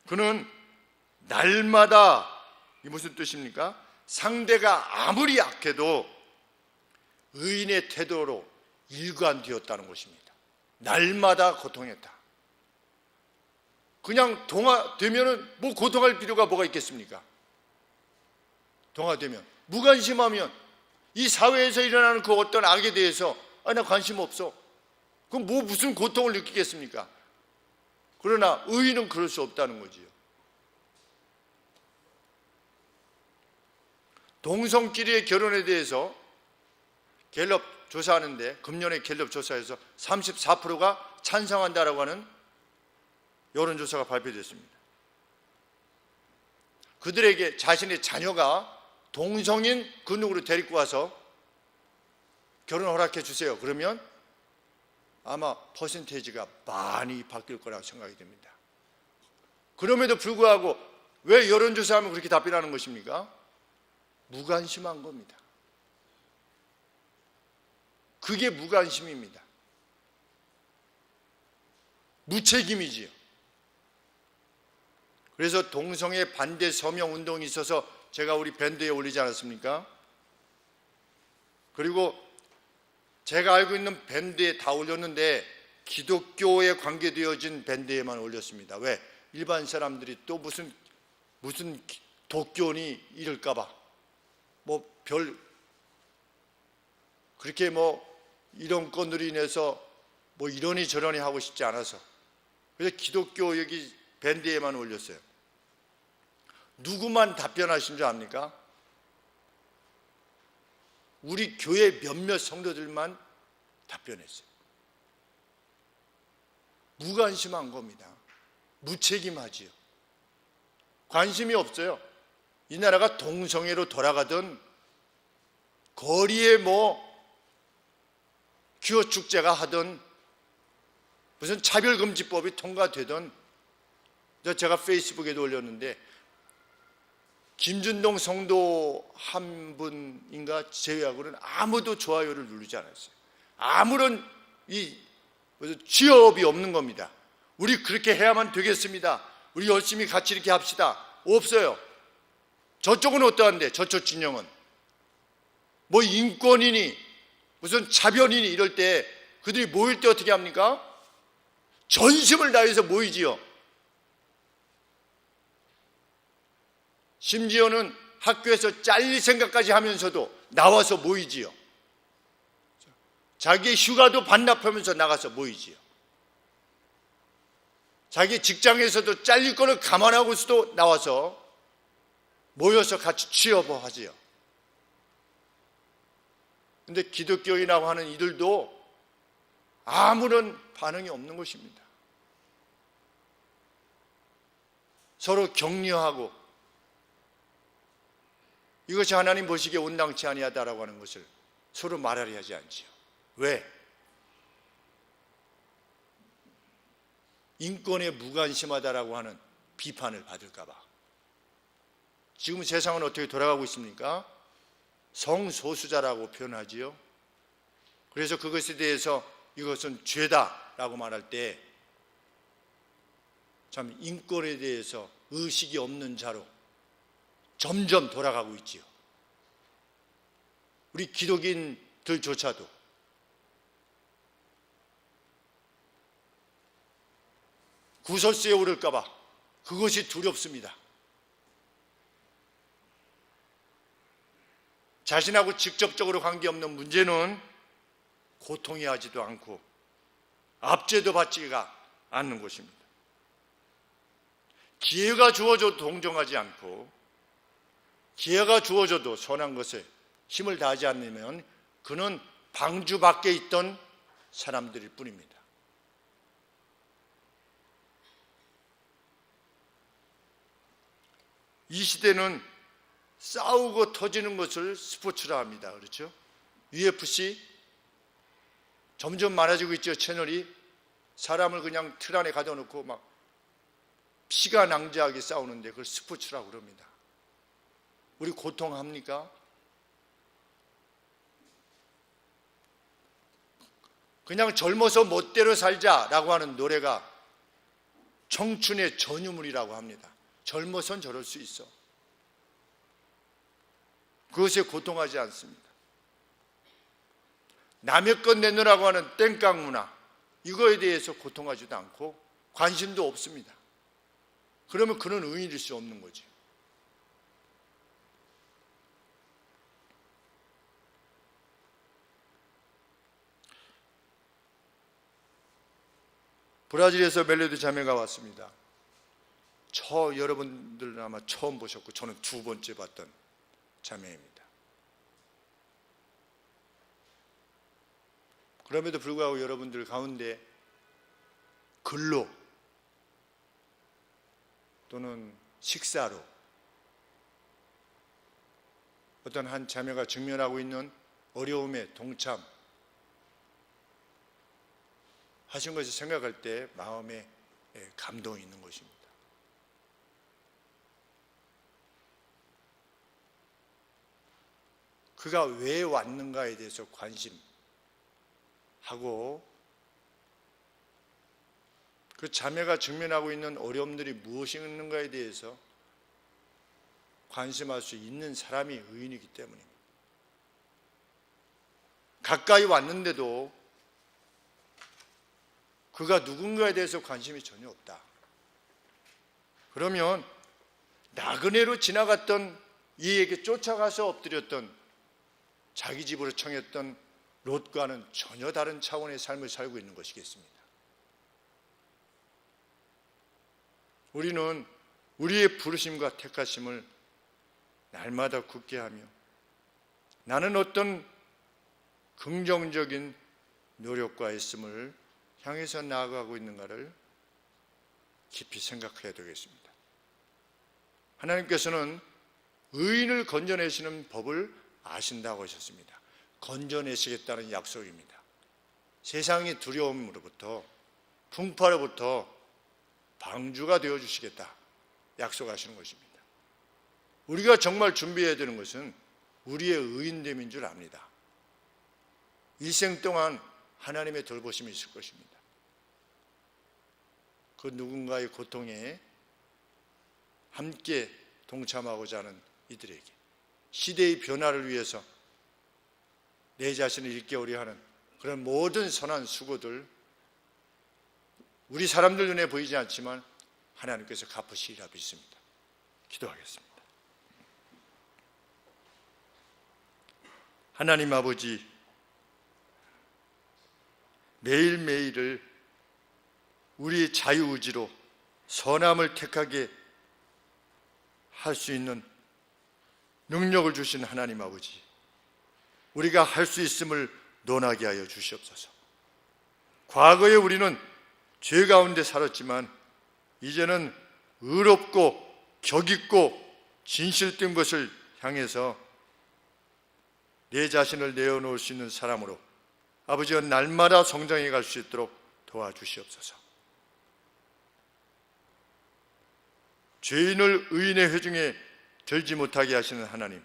그는 날마다, 이 무슨 뜻입니까? 상대가 아무리 약해도 의인의 태도로 일관되었다는 것입니다. 날마다 고통했다. 그냥 동화되면은 뭐 고통할 필요가 뭐가 있겠습니까? 동화되면 무관심하면 이 사회에서 일어나는 그 어떤 악에 대해서 나 관심 없어. 그럼 뭐 무슨 고통을 느끼겠습니까? 그러나 의인은 그럴 수 없다는 거지요. 동성끼리의 결혼에 대해서 갤럽 조사하는데, 금년에 갤럽 조사에서 34%가 찬성한다라고 하는 여론조사가 발표됐습니다. 그들에게 자신의 자녀가 동성인 그 누구를 데리고 와서 결혼 허락해 주세요. 그러면 아마 퍼센테이지가 많이 바뀔 거라고 생각이 됩니다. 그럼에도 불구하고 왜 여론조사하면 그렇게 답변하는 것입니까? 무관심한 겁니다. 그게 무관심입니다. 무책임이지요. 그래서 동성애 반대 서명 운동이 있어서 제가 우리 밴드에 올리지 않았습니까? 그리고 제가 알고 있는 밴드에 다 올렸는데 기독교에 관계되어진 밴드에만 올렸습니다. 왜? 일반 사람들이 또 무슨 독교니 이럴까봐 그렇게 이런 건으로 인해서 이러니 저러니 하고 싶지 않아서, 그래서 기독교 여기 밴드에만 올렸어요. 누구만 답변하신 줄 압니까? 우리 교회 몇몇 성도들만 답변했어요. 무관심한 겁니다. 무책임하지요. 관심이 없어요. 이 나라가 동성애로 돌아가든 거리에 기호 축제가 하든 무슨 차별금지법이 통과되든, 제가 페이스북에도 올렸는데 김준동 성도 한 분인가 제외하고는 아무도 좋아요를 누르지 않았어요. 아무런 취업이 없는 겁니다. 우리 그렇게 해야만 되겠습니다. 우리 열심히 같이 이렇게 합시다. 없어요. 저쪽은 어떠한데? 저쪽 진영은 인권이니 무슨 차별이니 이럴 때 그들이 모일 때 어떻게 합니까? 전심을 다해서 모이지요. 심지어는 학교에서 잘릴 생각까지 하면서도 나와서 모이지요. 자기의 휴가도 반납하면서 나가서 모이지요. 자기 직장에서도 잘릴 거를 감안하고서도 나와서 모여서 같이 취업을 하지요. 근데 기독교인이라고 하는 이들도 아무런 반응이 없는 것입니다. 서로 격려하고 이것이 하나님 보시기에 온당치 아니하다라고 하는 것을 서로 말하려 하지 않지요. 왜? 인권에 무관심하다라고 하는 비판을 받을까 봐. 지금 세상은 어떻게 돌아가고 있습니까? 성소수자라고 표현하지요. 그래서 그것에 대해서 이것은 죄다라고 말할 때 참 인권에 대해서 의식이 없는 자로 점점 돌아가고 있지요. 우리 기독인들조차도 구설수에 오를까 봐 그것이 두렵습니다. 자신하고 직접적으로 관계없는 문제는 고통해하지도 않고 압제도 받지가 않는 것입니다. 기회가 주어져도 동정하지 않고 기회가 주어져도 선한 것에 힘을 다하지 않으면 그는 방주 밖에 있던 사람들일 뿐입니다. 이 시대는 싸우고 터지는 것을 스포츠라 합니다. 그렇죠? UFC 점점 많아지고 있죠. 채널이 사람을 그냥 틀 안에 가둬놓고 막 피가 낭자하게 싸우는데 그걸 스포츠라고 그럽니다. 우리 고통합니까? 그냥 젊어서 멋대로 살자라고 하는 노래가 청춘의 전유물이라고 합니다. 젊어선 저럴 수 있어. 그것에 고통하지 않습니다. 남의 것 내놓으라고 하는 땡깡 문화, 이거에 대해서 고통하지도 않고 관심도 없습니다. 그러면 그는 의인일 수 없는 거지. 브라질에서 멜로디 자매가 왔습니다. 여러분들은 아마 처음 보셨고 저는 두 번째 봤던 자매입니다. 그럼에도 불구하고 여러분들 가운데 근로 또는 식사로 어떤 한 자매가 직면하고 있는 어려움에 동참 하신 것을 생각할 때 마음에 감동이 있는 것입니다. 그가 왜 왔는가에 대해서 관심하고 그 자매가 직면하고 있는 어려움들이 무엇이 있는가에 대해서 관심할 수 있는 사람이 의인이기 때문입니다. 가까이 왔는데도 그가 누군가에 대해서 관심이 전혀 없다. 그러면 나그네로 지나갔던 이에게 쫓아가서 엎드렸던 자기 집으로 청했던 롯과는 전혀 다른 차원의 삶을 살고 있는 것이겠습니다. 우리는 우리의 부르심과 택하심을 날마다 굳게 하며 나는 어떤 긍정적인 노력과 애씀을 향해서 나아가고 있는가를 깊이 생각해야 되겠습니다. 하나님께서는 의인을 건져내시는 법을 아신다고 하셨습니다. 건져내시겠다는 약속입니다. 세상의 두려움으로부터 풍파로부터 방주가 되어주시겠다 약속하시는 것입니다. 우리가 정말 준비해야 되는 것은 우리의 의인됨인 줄 압니다. 일생 동안 하나님의 돌보심이 있을 것입니다. 그 누군가의 고통에 함께 동참하고자 하는 이들에게 시대의 변화를 위해서 내 자신을 일깨우려 하는 그런 모든 선한 수고들 우리 사람들 눈에 보이지 않지만 하나님께서 갚으시리라 믿습니다. 기도하겠습니다. 하나님 아버지, 매일매일을 우리의 자유의지로 선함을 택하게 할 수 있는 능력을 주신 하나님 아버지, 우리가 할 수 있음을 논하게 하여 주시옵소서. 과거에 우리는 죄 가운데 살았지만 이제는 의롭고 격있고 진실된 것을 향해서 내 자신을 내어놓을 수 있는 사람으로 아버지가 날마다 성장해 갈 수 있도록 도와주시옵소서. 죄인을 의인의 회중에 들지 못하게 하시는 하나님,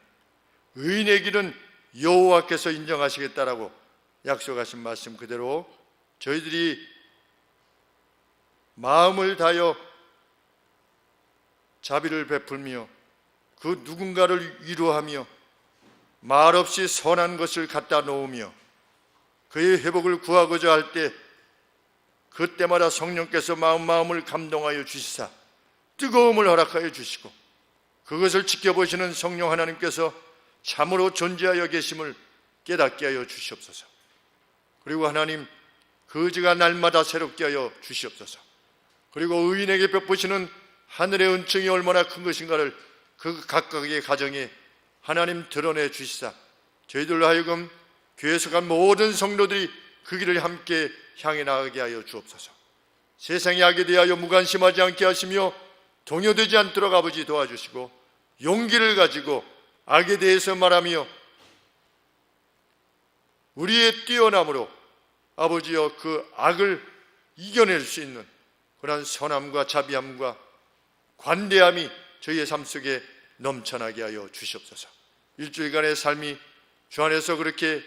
의인의 길은 여호와께서 인정하시겠다라고 약속하신 말씀 그대로 저희들이 마음을 다하여 자비를 베풀며 그 누군가를 위로하며 말없이 선한 것을 갖다 놓으며 그의 회복을 구하고자 할 때 그때마다 성령께서 마음을 감동하여 주시사 뜨거움을 허락하여 주시고 그것을 지켜보시는 성령 하나님께서 참으로 존재하여 계심을 깨닫게 하여 주시옵소서. 그리고 하나님, 그 의지가 날마다 새롭게 하여 주시옵소서. 그리고 의인에게 베푸시는 하늘의 은총이 얼마나 큰 것인가를 그 각각의 가정에 하나님 드러내 주시사 저희들로 하여금 교회에서 간 모든 성도들이 그 길을 함께 향해 나가게 하여 주옵소서. 세상의 악에 대하여 무관심하지 않게 하시며 동요되지 않도록 아버지 도와주시고 용기를 가지고 악에 대해서 말하며 우리의 뛰어남으로 아버지여 그 악을 이겨낼 수 있는 그러한 선함과 자비함과 관대함이 저희의 삶 속에 넘쳐나게 하여 주시옵소서. 일주일간의 삶이 주 안에서 그렇게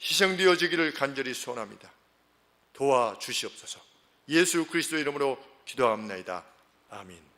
희생되어지기를 간절히 소원합니다. 도와주시옵소서. 예수 그리스도 이름으로 기도합나이다. 아멘.